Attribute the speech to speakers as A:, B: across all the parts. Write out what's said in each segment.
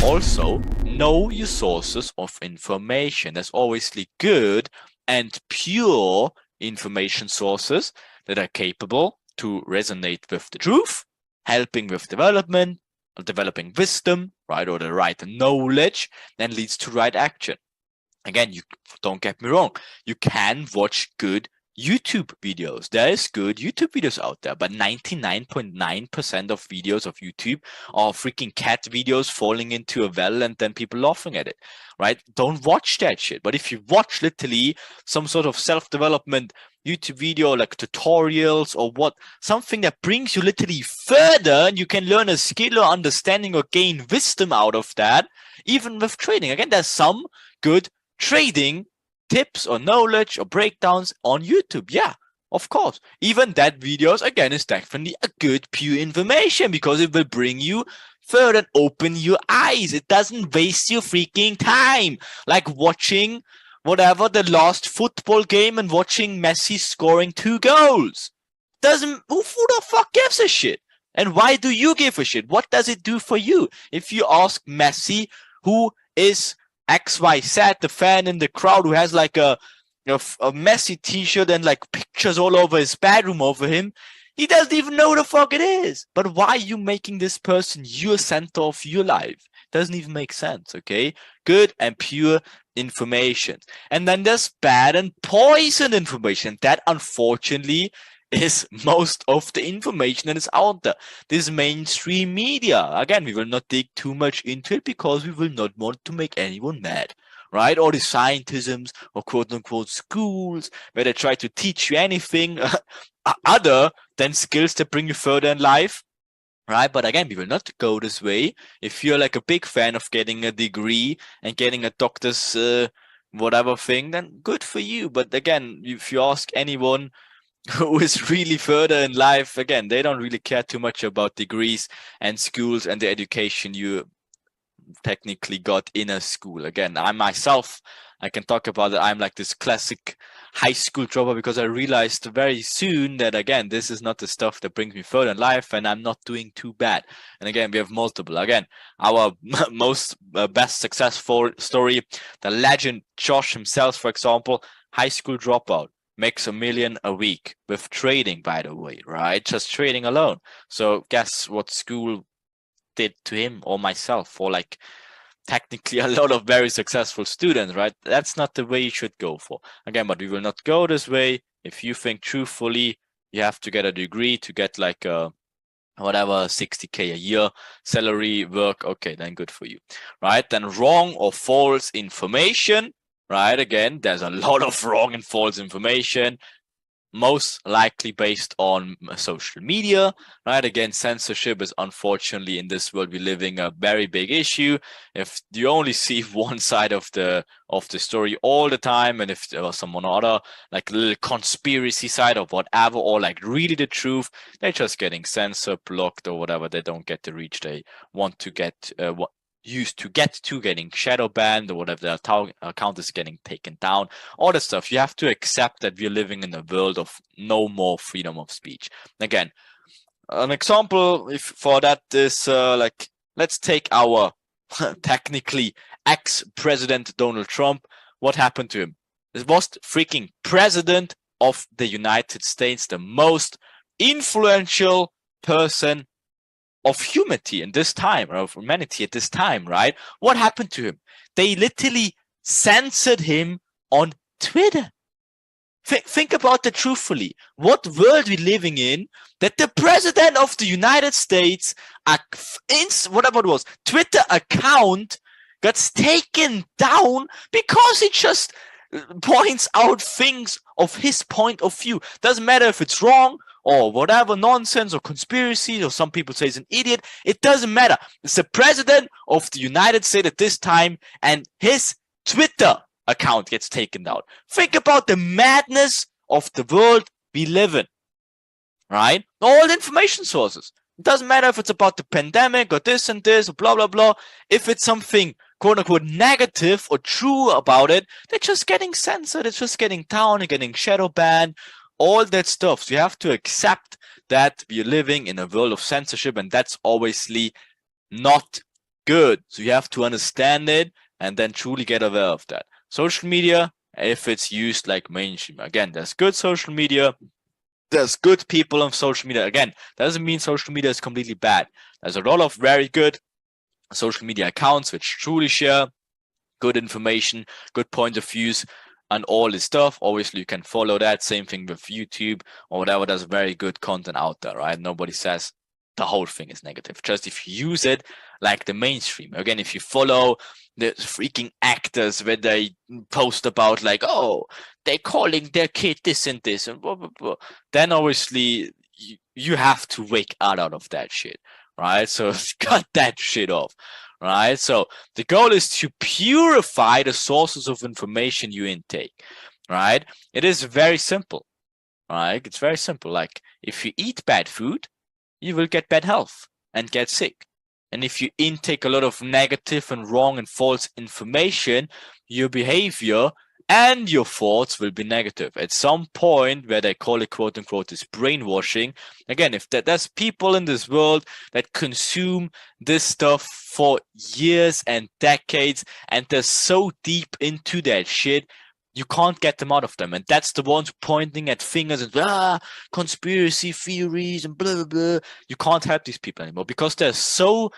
A: Also, know your sources of information. There's obviously good and pure information sources that are capable to resonate with the truth, helping with development, developing wisdom, right, or the right knowledge, then leads to right action. Again, you don't get me wrong, you can watch good YouTube videos. There is good YouTube videos out there, but 99.9% of videos of YouTube are freaking cat videos falling into a well and then people laughing at it, right? Don't watch that shit. But if you watch literally some sort of self-development YouTube video, like tutorials or what, something that brings you literally further and you can learn a skill or understanding or gain wisdom out of that, even with trading. Again, there's some good trading tips or knowledge or breakdowns on YouTube. Yeah, of course. Even that videos, again, is definitely a good pure information because it will bring you further and open your eyes. It doesn't waste your freaking time. Like watching whatever the last football game and watching Messi scoring 2 goals. Who the fuck gives a shit? And why do you give a shit? What does it do for you? If you ask Messi, who is XYZ, the fan in the crowd who has like a Messi t-shirt and like pictures all over his bedroom over him, he doesn't even know the fuck it is. But why are you making this person your center of your life? Doesn't even make sense, okay? Good and pure information. And then there's bad and poison information. That unfortunately is most of the information that is out there. This mainstream media. Again, we will not dig too much into it because we will not want to make anyone mad, right? All the scientisms or quote unquote schools where they try to teach you anything other than skills that bring you further in life. Right, but again, we will not go this way. If you're like a big fan of getting a degree and getting a doctor's whatever thing, then good for you. But again, if you ask anyone who is really further in life, again, they don't really care too much about degrees and schools and the education you technically got in a school. Again, I myself, I can talk about it. I'm like this classic high school dropout because I realized very soon that, again, this is not the stuff that brings me further in life and I'm not doing too bad. And again, we have multiple. Again, our most best successful story, the legend Josh himself, for example, high school dropout. Makes $1 million a week with trading, by the way, right? Just trading alone. So guess what school did to him or myself, or like technically a lot of very successful students, right? That's not the way you should go for. Again, but we will not go this way. If you think truthfully, you have to get a degree to get like a whatever 60K a year salary work, okay, then good for you, right? Then wrong or false information. Right, again, there's a lot of wrong and false information, most likely based on social media, right? Again, censorship is unfortunately in this world we living a very big issue. If you only see one side of the story all the time, and if there was someone other like a little conspiracy side of whatever, or like really the truth, they're just getting censored, blocked, or whatever. They don't get the reach they want to get. Used to get to getting shadow banned or whatever, their account is getting taken down, all that stuff. You have to accept that we're living in a world of no more freedom of speech. Again, an example for that is like, let's take our technically ex-president Donald Trump. What happened to him? It was the freaking president of the United States, the most influential person of humanity in this time, or of humanity at this time, right? What happened to him? They literally censored him on Twitter. Think about it truthfully. What world we living in that the president of the United States, whatever it was, Twitter account got taken down because he just points out things of his point of view. Doesn't matter if it's wrong or whatever nonsense or conspiracy, or some people say he's an idiot. It doesn't matter. It's the president of the United States at this time, and his Twitter account gets taken down. Think about the madness of the world we live in, right? All the information sources. It doesn't matter if it's about the pandemic or this and this or blah, blah, blah. If it's something quote unquote negative or true about it, they're just getting censored. It's just getting down and getting shadow banned. All that stuff. So you have to accept that we're living in a world of censorship, and that's obviously not good. So you have to understand it and then truly get aware of that. Social media, if it's used like mainstream, again, there's good social media. There's good people on social media. Again, doesn't mean social media is completely bad. There's a lot of very good social media accounts which truly share good information, good point of views, and all this stuff. Obviously, you can follow that. Same thing with YouTube or whatever. There's very good content out there, right? Nobody says the whole thing is negative. Just if you use it like the mainstream. Again, if you follow the freaking actors where they post about like, oh, they're calling their kid this and this and blah, blah, blah, then obviously you have to wake out of that shit, right? So cut that shit off, right? So the goal is to purify the sources of information you intake, right? It is very simple, right? It's very simple. Like if you eat bad food, you will get bad health and get sick. And if you intake a lot of negative and wrong and false information, your behavior and your thoughts will be negative. At some point where they call it quote unquote is brainwashing. Again, if there's people in this world that consume this stuff for years and decades and they're so deep into that shit, you can't get them out of them. And that's the ones pointing at fingers and conspiracy theories and blah, blah, blah. You can't help these people anymore because they're so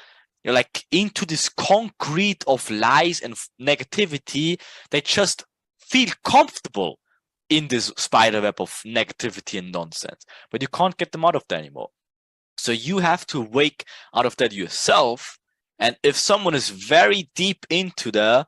A: like into this concrete of lies and negativity. They just feel comfortable in this spider web of negativity and nonsense. But you can't get them out of that anymore. So you have to wake out of that yourself. And if someone is very deep into there,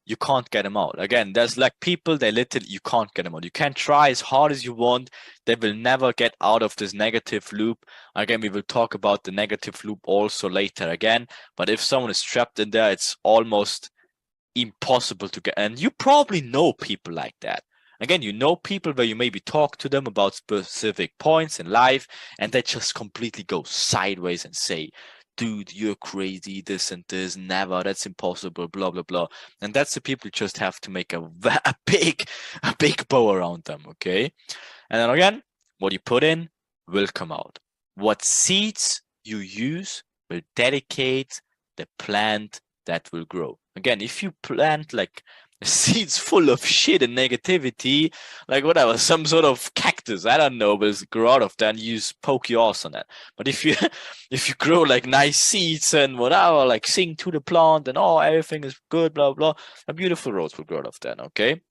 A: you can't get them out. Again, there's like people, they literally, you can't get them out. You can try as hard as you want. They will never get out of this negative loop. Again, we will talk about the negative loop also later again. But if someone is trapped in there, it's almost impossible to get. And you probably know people like that. Again, you know people where you maybe talk to them about specific points in life and they just completely go sideways and say, dude, you're crazy, this and this, never, that's impossible, blah, blah, blah. And that's the people you just have to make a big bow around them, okay? And then again, what you put in will come out. What seeds you use will dedicate the plant that will grow. Again, if you plant like seeds full of shit and negativity, like whatever, some sort of cactus, I don't know, will grow out of that and you poke your ass on it. But if you grow like nice seeds and whatever, like sing to the plant and everything is good, blah blah, a beautiful rose will grow out of that, okay?